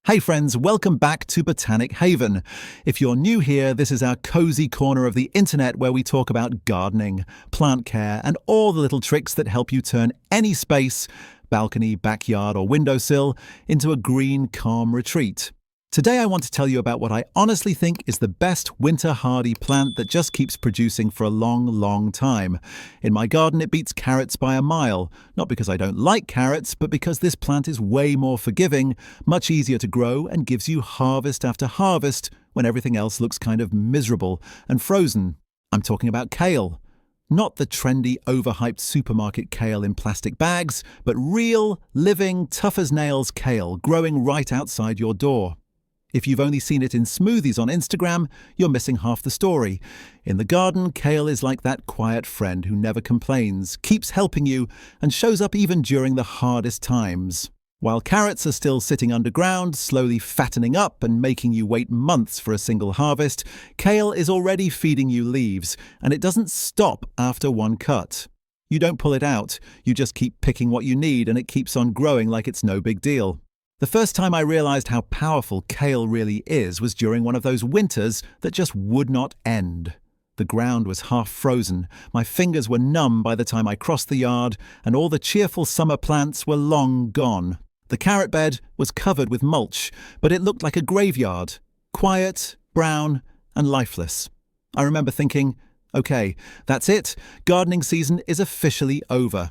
Hey friends, welcome back to Botanic Haven. If you're new here, this is our cozy corner of the internet where we talk about gardening, plant care, and all the little tricks that help you turn any space, balcony, backyard, or windowsill, into a green, calm retreat. Today I want to tell you about what I honestly think is the best winter-hardy plant that just keeps producing for a long, long time. In my garden it beats carrots by a mile, not because I don't like carrots, but because this plant is way more forgiving, much easier to grow, and gives you harvest after harvest when everything else looks kind of miserable and frozen. I'm talking about kale. Not the trendy, overhyped supermarket kale in plastic bags, but real, living, tough-as-nails kale growing right outside your door. If you've only seen it in smoothies on Instagram, you're missing half the story. In the garden, kale is like that quiet friend who never complains, keeps helping you, and shows up even during the hardest times. While carrots are still sitting underground, slowly fattening up and making you wait months for a single harvest, kale is already feeding you leaves, and it doesn't stop after one cut. You don't pull it out, you just keep picking what you need and it keeps on growing like it's no big deal. The first time I realized how powerful kale really is was during one of those winters that just would not end. The ground was half frozen, my fingers were numb by the time I crossed the yard, and all the cheerful summer plants were long gone. The carrot bed was covered with mulch, but it looked like a graveyard, quiet, brown, and lifeless. I remember thinking, okay, that's it, gardening season is officially over.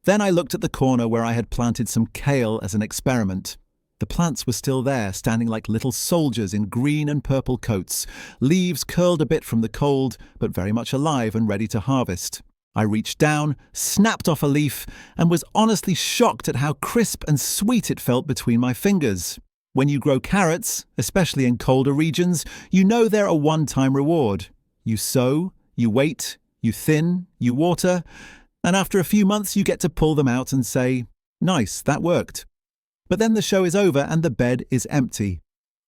Then I looked at the corner where I had planted some kale as an experiment. The plants were still there, standing like little soldiers in green and purple coats, leaves curled a bit from the cold, but very much alive and ready to harvest. I reached down, snapped off a leaf, and was honestly shocked at how crisp and sweet it felt between my fingers. When you grow carrots, especially in colder regions, you know they're a one-time reward. You sow, you wait, you thin, you water, and after a few months you get to pull them out and say, nice, that worked. But then the show is over and the bed is empty.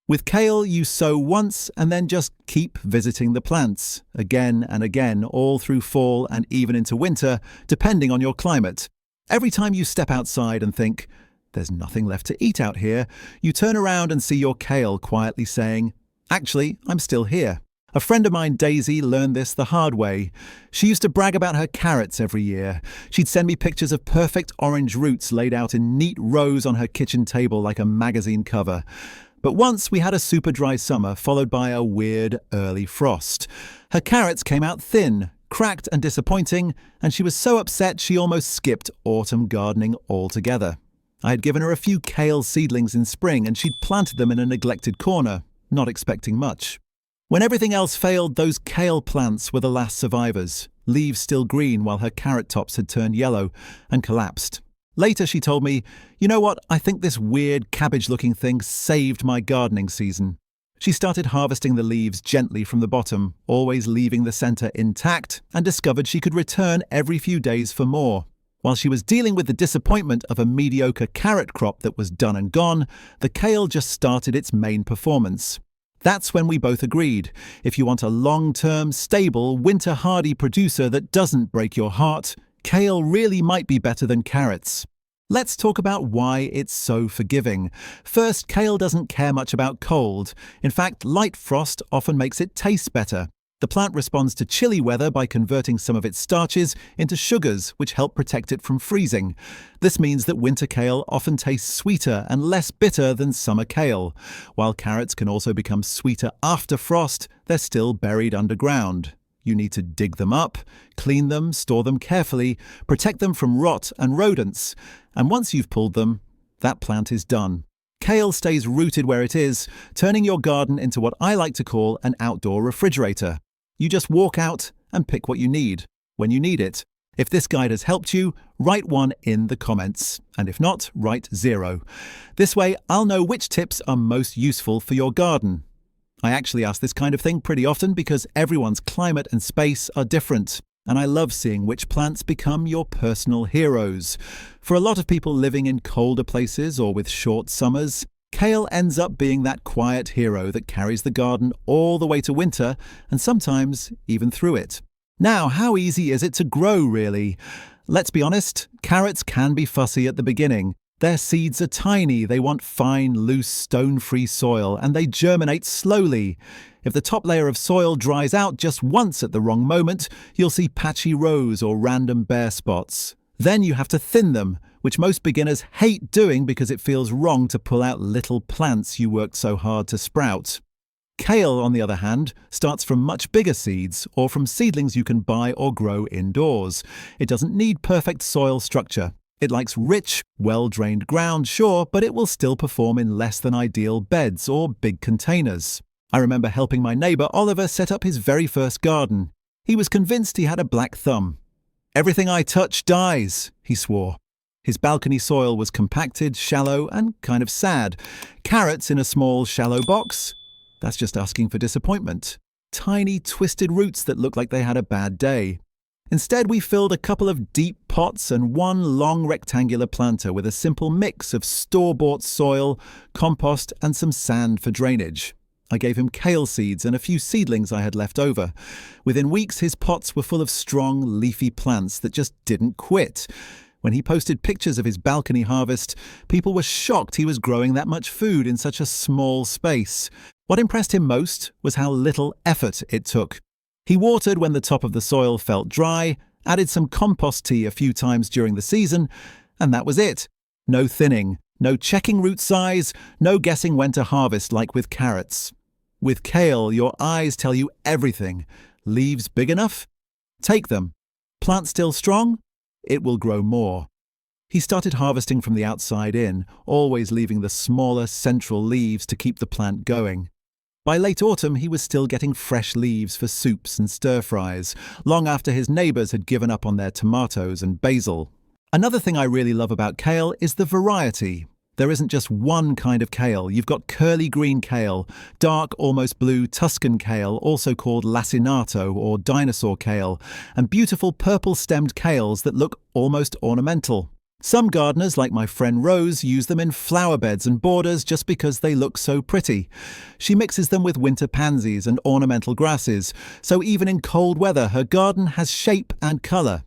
With kale, you sow once and then just keep visiting the plants, again and again, all through fall and even into winter, depending on your climate. Every time you step outside and think, there's nothing left to eat out here, you turn around and see your kale quietly saying, actually, I'm still here. A friend of mine, Daisy, learned this the hard way. She used to brag about her carrots every year. She'd send me pictures of perfect orange roots laid out in neat rows on her kitchen table like a magazine cover. But once we had a super dry summer followed by a weird early frost. Her carrots came out thin, cracked and disappointing, and she was so upset she almost skipped autumn gardening altogether. I had given her a few kale seedlings in spring and she'd planted them in a neglected corner, not expecting much. When everything else failed, those kale plants were the last survivors, leaves still green while her carrot tops had turned yellow and collapsed. Later she told me, you know what, I think this weird cabbage-looking thing saved my gardening season. She started harvesting the leaves gently from the bottom, always leaving the center intact, and discovered she could return every few days for more. While she was dealing with the disappointment of a mediocre carrot crop that was done and gone, the kale just started its main performance. That's when we both agreed. If you want a long-term, stable, winter-hardy producer that doesn't break your heart, kale really might be better than carrots. Let's talk about why it's so forgiving. First, kale doesn't care much about cold. In fact, light frost often makes it taste better. The plant responds to chilly weather by converting some of its starches into sugars, which help protect it from freezing. This means that winter kale often tastes sweeter and less bitter than summer kale. While carrots can also become sweeter after frost, they're still buried underground. You need to dig them up, clean them, store them carefully, protect them from rot and rodents. And once you've pulled them, that plant is done. Kale stays rooted where it is, turning your garden into what I like to call an outdoor refrigerator. You just walk out and pick what you need, when you need it. If this guide has helped you, write 1 in the comments. And if not, write 0. This way, I'll know which tips are most useful for your garden. I actually ask this kind of thing pretty often because everyone's climate and space are different. And I love seeing which plants become your personal heroes. For a lot of people living in colder places or with short summers, kale ends up being that quiet hero that carries the garden all the way to winter and sometimes even through it. Now, how easy is it to grow, really? Let's be honest, carrots can be fussy at the beginning. Their seeds are tiny, they want fine, loose, stone-free soil, and they germinate slowly. If the top layer of soil dries out just once at the wrong moment, you'll see patchy rows or random bare spots. Then you have to thin them, which most beginners hate doing because it feels wrong to pull out little plants you worked so hard to sprout. Kale, on the other hand, starts from much bigger seeds or from seedlings you can buy or grow indoors. It doesn't need perfect soil structure. It likes rich, well-drained ground, sure, but it will still perform in less than ideal beds or big containers. I remember helping my neighbour Oliver set up his very first garden. He was convinced he had a black thumb. "Everything I touch dies," he swore. His balcony soil was compacted, shallow, and kind of sad. Carrots in a small, shallow box? That's just asking for disappointment. Tiny, twisted roots that looked like they had a bad day. Instead, we filled a couple of deep pots and one long rectangular planter with a simple mix of store-bought soil, compost, and some sand for drainage. I gave him kale seeds and a few seedlings I had left over. Within weeks, his pots were full of strong, leafy plants that just didn't quit. When he posted pictures of his balcony harvest, people were shocked he was growing that much food in such a small space. What impressed him most was how little effort it took. He watered when the top of the soil felt dry, added some compost tea a few times during the season, and that was it. No thinning, no checking root size, no guessing when to harvest like with carrots. With kale, your eyes tell you everything. Leaves big enough? Take them. Plant still strong? It will grow more. He started harvesting from the outside in, always leaving the smaller central leaves to keep the plant going. By late autumn, he was still getting fresh leaves for soups and stir-fries, long after his neighbours had given up on their tomatoes and basil. Another thing I really love about kale is the variety. There isn't just one kind of kale. You've got curly green kale, dark, almost blue Tuscan kale, also called lacinato or dinosaur kale, and beautiful purple-stemmed kales that look almost ornamental. Some gardeners, like my friend Rose, use them in flower beds and borders just because they look so pretty. She mixes them with winter pansies and ornamental grasses, so even in cold weather her garden has shape and colour.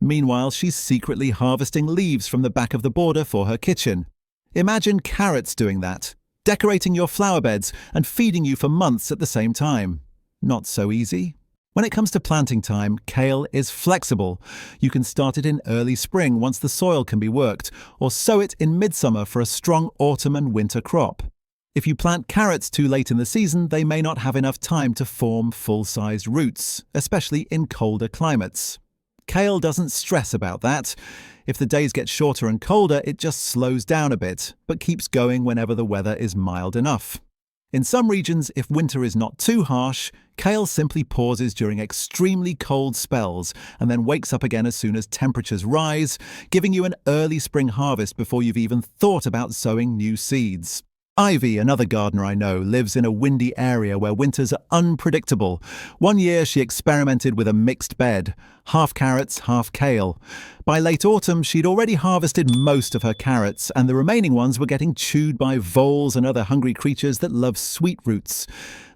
Meanwhile, she's secretly harvesting leaves from the back of the border for her kitchen. Imagine carrots doing that, decorating your flower beds and feeding you for months at the same time. Not so easy. When it comes to planting time, kale is flexible. You can start it in early spring once the soil can be worked, or sow it in midsummer for a strong autumn and winter crop. If you plant carrots too late in the season, they may not have enough time to form full-sized roots, especially in colder climates. Kale doesn't stress about that. If the days get shorter and colder, it just slows down a bit, but keeps going whenever the weather is mild enough. In some regions, if winter is not too harsh, kale simply pauses during extremely cold spells and then wakes up again as soon as temperatures rise, giving you an early spring harvest before you've even thought about sowing new seeds. Ivy, another gardener I know, lives in a windy area where winters are unpredictable. One year she experimented with a mixed bed, half carrots, half kale. By late autumn, she'd already harvested most of her carrots, and the remaining ones were getting chewed by voles and other hungry creatures that love sweet roots.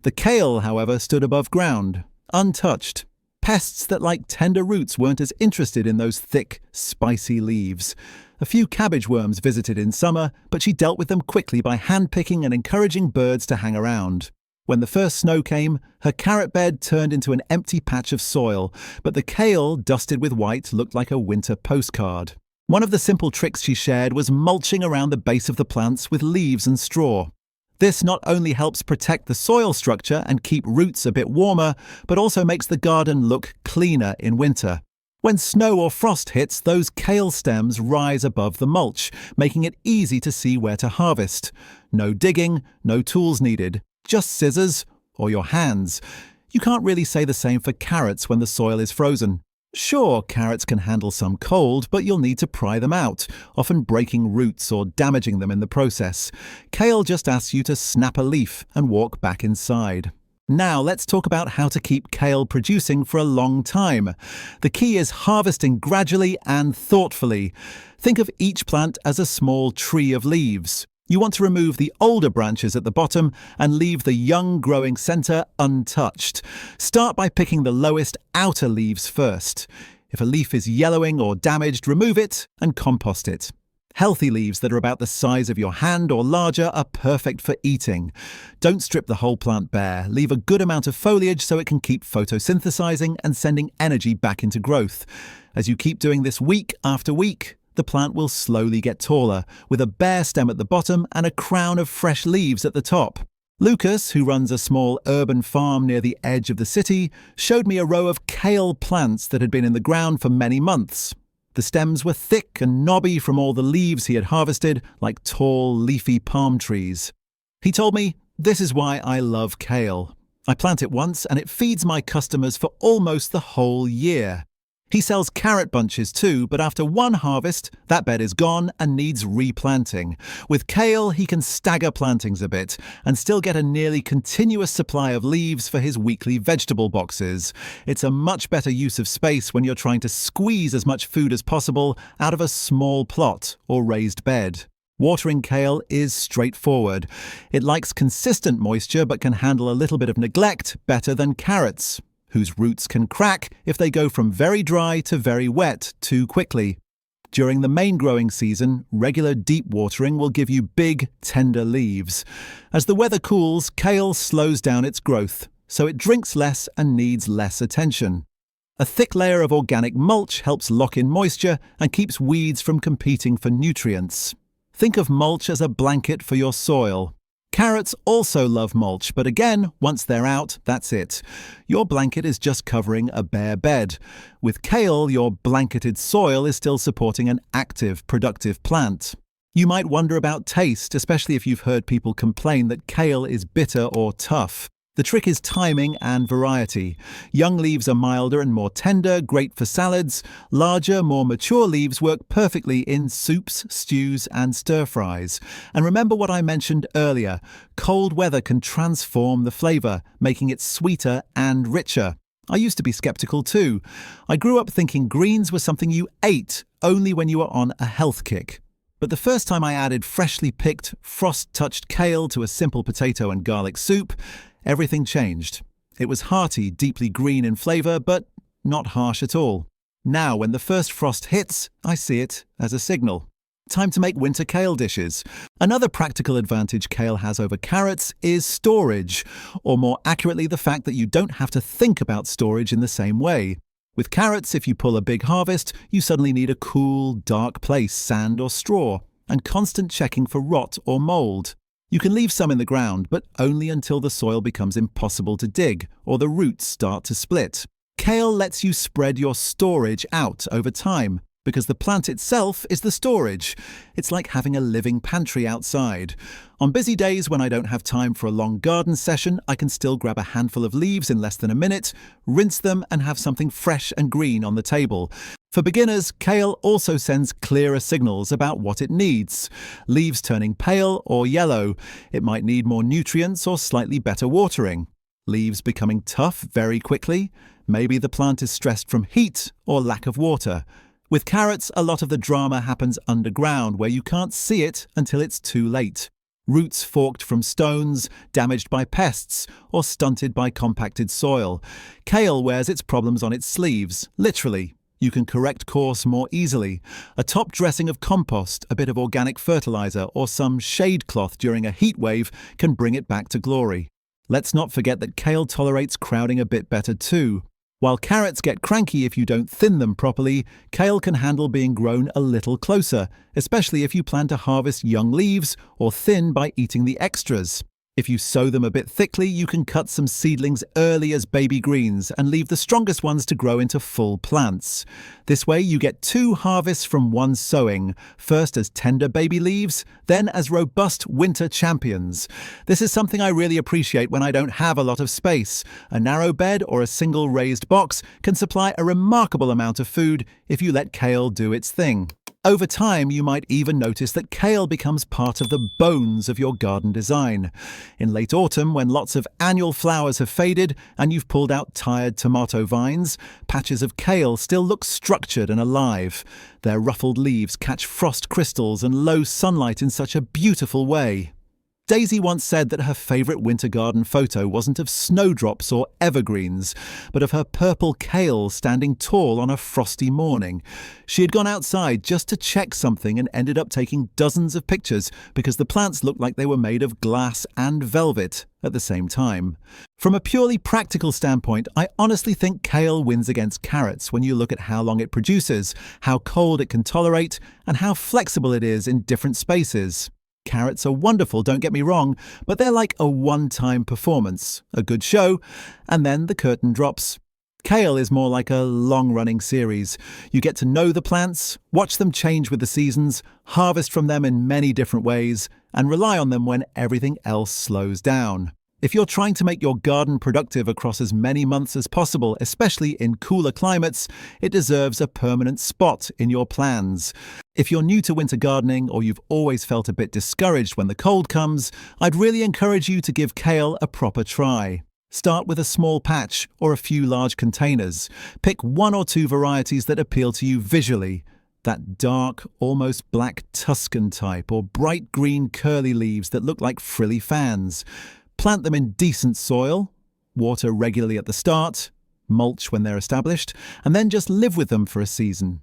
The kale, however, stood above ground, untouched. Pests that like tender roots weren't as interested in those thick, spicy leaves. A few cabbage worms visited in summer, but she dealt with them quickly by hand-picking and encouraging birds to hang around. When the first snow came, her carrot bed turned into an empty patch of soil, but the kale, dusted with white, looked like a winter postcard. One of the simple tricks she shared was mulching around the base of the plants with leaves and straw. This not only helps protect the soil structure and keep roots a bit warmer, but also makes the garden look cleaner in winter. When snow or frost hits, those kale stems rise above the mulch, making it easy to see where to harvest. No digging, no tools needed, just scissors or your hands. You can't really say the same for carrots when the soil is frozen. Sure, carrots can handle some cold, but you'll need to pry them out, often breaking roots or damaging them in the process. Kale just asks you to snap a leaf and walk back inside. Now let's talk about how to keep kale producing for a long time. The key is harvesting gradually and thoughtfully. Think of each plant as a small tree of leaves. You want to remove the older branches at the bottom and leave the young growing centre untouched. Start by picking the lowest outer leaves first. If a leaf is yellowing or damaged, remove it and compost it. Healthy leaves that are about the size of your hand or larger are perfect for eating. Don't strip the whole plant bare. Leave a good amount of foliage so it can keep photosynthesizing and sending energy back into growth. As you keep doing this week after week, the plant will slowly get taller, with a bare stem at the bottom and a crown of fresh leaves at the top. Lucas, who runs a small urban farm near the edge of the city, showed me a row of kale plants that had been in the ground for many months. The stems were thick and knobby from all the leaves he had harvested, like tall, leafy palm trees. He told me, "This is why I love kale. I plant it once and it feeds my customers for almost the whole year." He sells carrot bunches too, but after one harvest, that bed is gone and needs replanting. With kale, he can stagger plantings a bit and still get a nearly continuous supply of leaves for his weekly vegetable boxes. It's a much better use of space when you're trying to squeeze as much food as possible out of a small plot or raised bed. Watering kale is straightforward. It likes consistent moisture but can handle a little bit of neglect better than carrots, whose roots can crack if they go from very dry to very wet too quickly. During the main growing season, regular deep watering will give you big, tender leaves. As the weather cools, kale slows down its growth, so it drinks less and needs less attention. A thick layer of organic mulch helps lock in moisture and keeps weeds from competing for nutrients. Think of mulch as a blanket for your soil. Carrots also love mulch, but again, once they're out, that's it. Your blanket is just covering a bare bed. With kale, your blanketed soil is still supporting an active, productive plant. You might wonder about taste, especially if you've heard people complain that kale is bitter or tough. The trick is timing and variety. Young leaves are milder and more tender, great for salads. Larger, more mature leaves work perfectly in soups, stews, and stir-fries. And remember what I mentioned earlier, cold weather can transform the flavour, making it sweeter and richer. I used to be skeptical too. I grew up thinking greens were something you ate only when you were on a health kick. But the first time I added freshly picked, frost-touched kale to a simple potato and garlic soup, everything changed. It was hearty, deeply green in flavour, but not harsh at all. Now, when the first frost hits, I see it as a signal. Time to make winter kale dishes. Another practical advantage kale has over carrots is storage, or more accurately, the fact that you don't have to think about storage in the same way. With carrots, if you pull a big harvest, you suddenly need a cool, dark place, sand or straw, and constant checking for rot or mould. You can leave some in the ground, but only until the soil becomes impossible to dig or the roots start to split. Kale lets you spread your storage out over time, because the plant itself is the storage. It's like having a living pantry outside. On busy days when I don't have time for a long garden session, I can still grab a handful of leaves in less than a minute, rinse them, and have something fresh and green on the table. For beginners, kale also sends clearer signals about what it needs. Leaves turning pale or yellow. It might need more nutrients or slightly better watering. Leaves becoming tough very quickly. Maybe the plant is stressed from heat or lack of water. With carrots, a lot of the drama happens underground, where you can't see it until it's too late. Roots forked from stones, damaged by pests, or stunted by compacted soil. Kale wears its problems on its sleeves, literally. You can correct course more easily. A top dressing of compost, a bit of organic fertilizer, or some shade cloth during a heat wave can bring it back to glory. Let's not forget that kale tolerates crowding a bit better too. While carrots get cranky if you don't thin them properly, kale can handle being grown a little closer, especially if you plan to harvest young leaves or thin by eating the extras. If you sow them a bit thickly, you can cut some seedlings early as baby greens and leave the strongest ones to grow into full plants. This way you get 2 harvests from one sowing, first as tender baby leaves, then as robust winter champions. This is something I really appreciate when I don't have a lot of space. A narrow bed or a single raised box can supply a remarkable amount of food if you let kale do its thing. Over time, you might even notice that kale becomes part of the bones of your garden design. In late autumn, when lots of annual flowers have faded and you've pulled out tired tomato vines, patches of kale still look structured and alive. Their ruffled leaves catch frost crystals and low sunlight in such a beautiful way. Daisy once said that her favourite winter garden photo wasn't of snowdrops or evergreens, but of her purple kale standing tall on a frosty morning. She had gone outside just to check something and ended up taking dozens of pictures because the plants looked like they were made of glass and velvet at the same time. From a purely practical standpoint, I honestly think kale wins against carrots when you look at how long it produces, how cold it can tolerate, and how flexible it is in different spaces. Carrots are wonderful, don't get me wrong, but they're like a one-time performance, a good show, and then the curtain drops. Kale is more like a long-running series. You get to know the plants, watch them change with the seasons, harvest from them in many different ways, and rely on them when everything else slows down. If you're trying to make your garden productive across as many months as possible, especially in cooler climates, it deserves a permanent spot in your plans. If you're new to winter gardening or you've always felt a bit discouraged when the cold comes, I'd really encourage you to give kale a proper try. Start with a small patch or a few large containers. Pick one or two varieties that appeal to you visually. That dark, almost black Tuscan type or bright green curly leaves that look like frilly fans. Plant them in decent soil, water regularly at the start, mulch when they're established, and then just live with them for a season.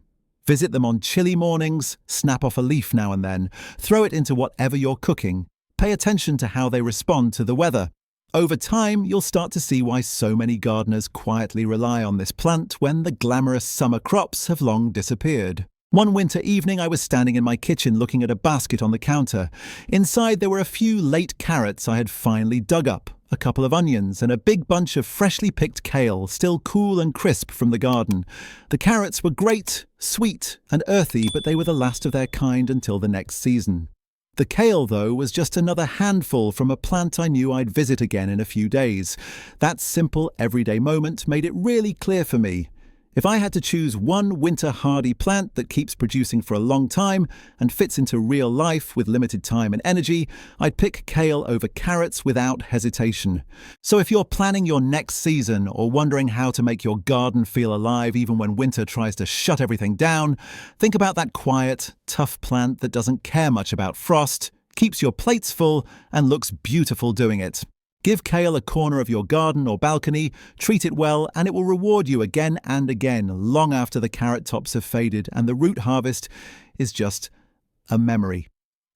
Visit them on chilly mornings, snap off a leaf now and then, throw it into whatever you're cooking. Pay attention to how they respond to the weather. Over time, you'll start to see why so many gardeners quietly rely on this plant when the glamorous summer crops have long disappeared. One winter evening, I was standing in my kitchen looking at a basket on the counter. Inside, there were a few late carrots I had finally dug up, a couple of onions, and a big bunch of freshly picked kale, still cool and crisp from the garden. The carrots were great, sweet, and earthy, but they were the last of their kind until the next season. The kale, though, was just another handful from a plant I knew I'd visit again in a few days. That simple, everyday moment made it really clear for me. If I had to choose one winter hardy plant that keeps producing for a long time and fits into real life with limited time and energy, I'd pick kale over carrots without hesitation. So if you're planning your next season or wondering how to make your garden feel alive even when winter tries to shut everything down, think about that quiet, tough plant that doesn't care much about frost, keeps your plates full, and looks beautiful doing it. Give kale a corner of your garden or balcony, treat it well, and it will reward you again and again, long after the carrot tops have faded and the root harvest is just a memory.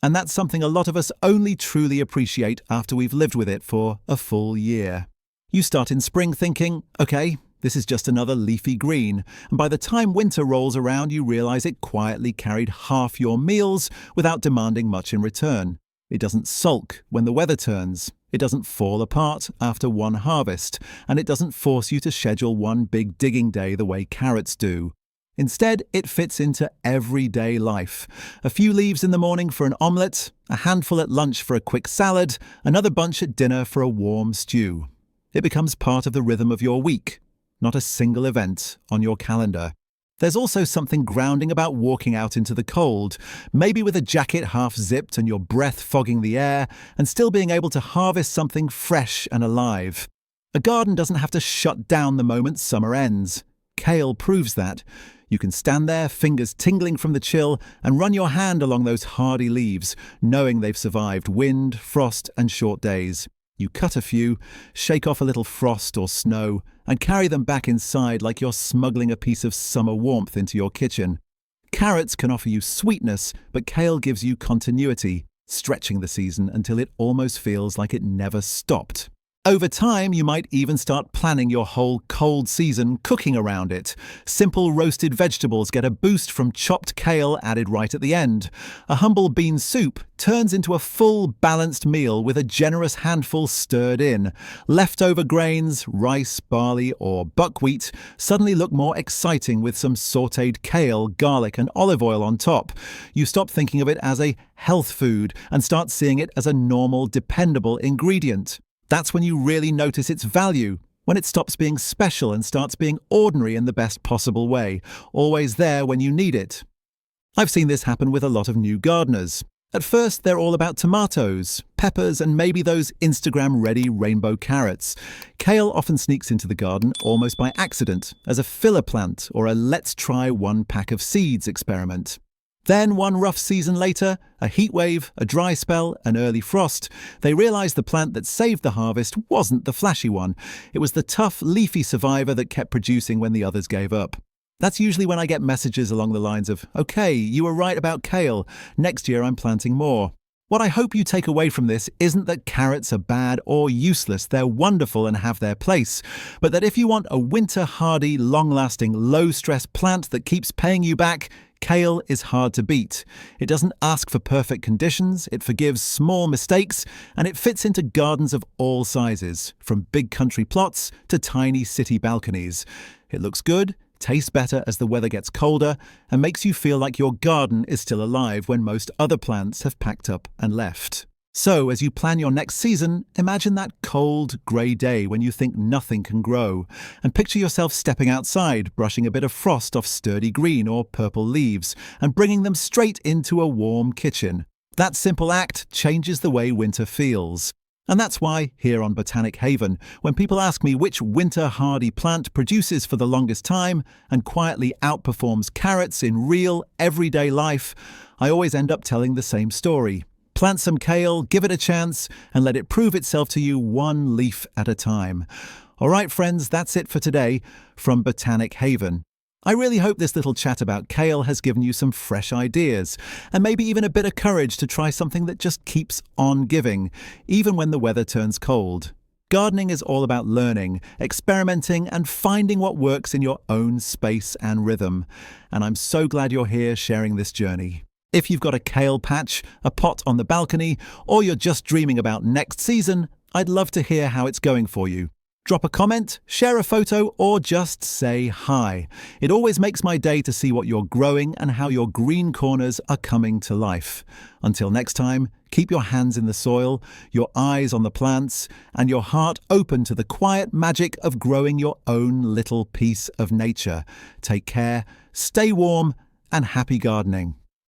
And that's something a lot of us only truly appreciate after we've lived with it for a full year. You start in spring thinking, okay, this is just another leafy green, and by the time winter rolls around you realize it quietly carried half your meals without demanding much in return. It doesn't sulk when the weather turns. It doesn't fall apart after one harvest, and it doesn't force you to schedule one big digging day the way carrots do. Instead, it fits into everyday life. A few leaves in the morning for an omelette, a handful at lunch for a quick salad, another bunch at dinner for a warm stew. It becomes part of the rhythm of your week, not a single event on your calendar. There's also something grounding about walking out into the cold, maybe with a jacket half zipped and your breath fogging the air, and still being able to harvest something fresh and alive. A garden doesn't have to shut down the moment summer ends. Kale proves that. You can stand there, fingers tingling from the chill, and run your hand along those hardy leaves, knowing they've survived wind, frost, and short days. You cut a few, shake off a little frost or snow, and carry them back inside like you're smuggling a piece of summer warmth into your kitchen. Carrots can offer you sweetness, but kale gives you continuity, stretching the season until it almost feels like it never stopped. Over time, you might even start planning your whole cold season cooking around it. Simple roasted vegetables get a boost from chopped kale added right at the end. A humble bean soup turns into a full, balanced meal with a generous handful stirred in. Leftover grains, rice, barley, or buckwheat suddenly look more exciting with some sautéed kale, garlic, and olive oil on top. You stop thinking of it as a health food and start seeing it as a normal, dependable ingredient. That's when you really notice its value, when it stops being special and starts being ordinary in the best possible way, always there when you need it. I've seen this happen with a lot of new gardeners. At first, they're all about tomatoes, peppers, and maybe those Instagram-ready rainbow carrots. Kale often sneaks into the garden almost by accident, as a filler plant or a let's try one pack of seeds experiment. Then, one rough season later, a heat wave, a dry spell, an early frost, they realised the plant that saved the harvest wasn't the flashy one. It was the tough, leafy survivor that kept producing when the others gave up. That's usually when I get messages along the lines of, "Okay, you were right about kale. Next year I'm planting more." What I hope you take away from this isn't that carrots are bad or useless. They're wonderful and have their place. But that if you want a winter-hardy, long-lasting, low-stress plant that keeps paying you back, kale is hard to beat. It doesn't ask for perfect conditions, it forgives small mistakes, and it fits into gardens of all sizes, from big country plots to tiny city balconies. It looks good, tastes better as the weather gets colder, and makes you feel like your garden is still alive when most other plants have packed up and left. So, as you plan your next season, imagine that cold, grey day when you think nothing can grow, and picture yourself stepping outside, brushing a bit of frost off sturdy green or purple leaves, and bringing them straight into a warm kitchen. That simple act changes the way winter feels. And that's why, here on Botanic Haven, when people ask me which winter-hardy plant produces for the longest time and quietly outperforms carrots in real, everyday life, I always end up telling the same story. Plant some kale, give it a chance, and let it prove itself to you one leaf at a time. All right, friends, that's it for today from Botanic Haven. I really hope this little chat about kale has given you some fresh ideas, and maybe even a bit of courage to try something that just keeps on giving, even when the weather turns cold. Gardening is all about learning, experimenting, and finding what works in your own space and rhythm. And I'm so glad you're here sharing this journey. If you've got a kale patch, a pot on the balcony, or you're just dreaming about next season, I'd love to hear how it's going for you. Drop a comment, share a photo, or just say hi. It always makes my day to see what you're growing and how your green corners are coming to life. Until next time, keep your hands in the soil, your eyes on the plants, and your heart open to the quiet magic of growing your own little piece of nature. Take care, stay warm, and happy gardening.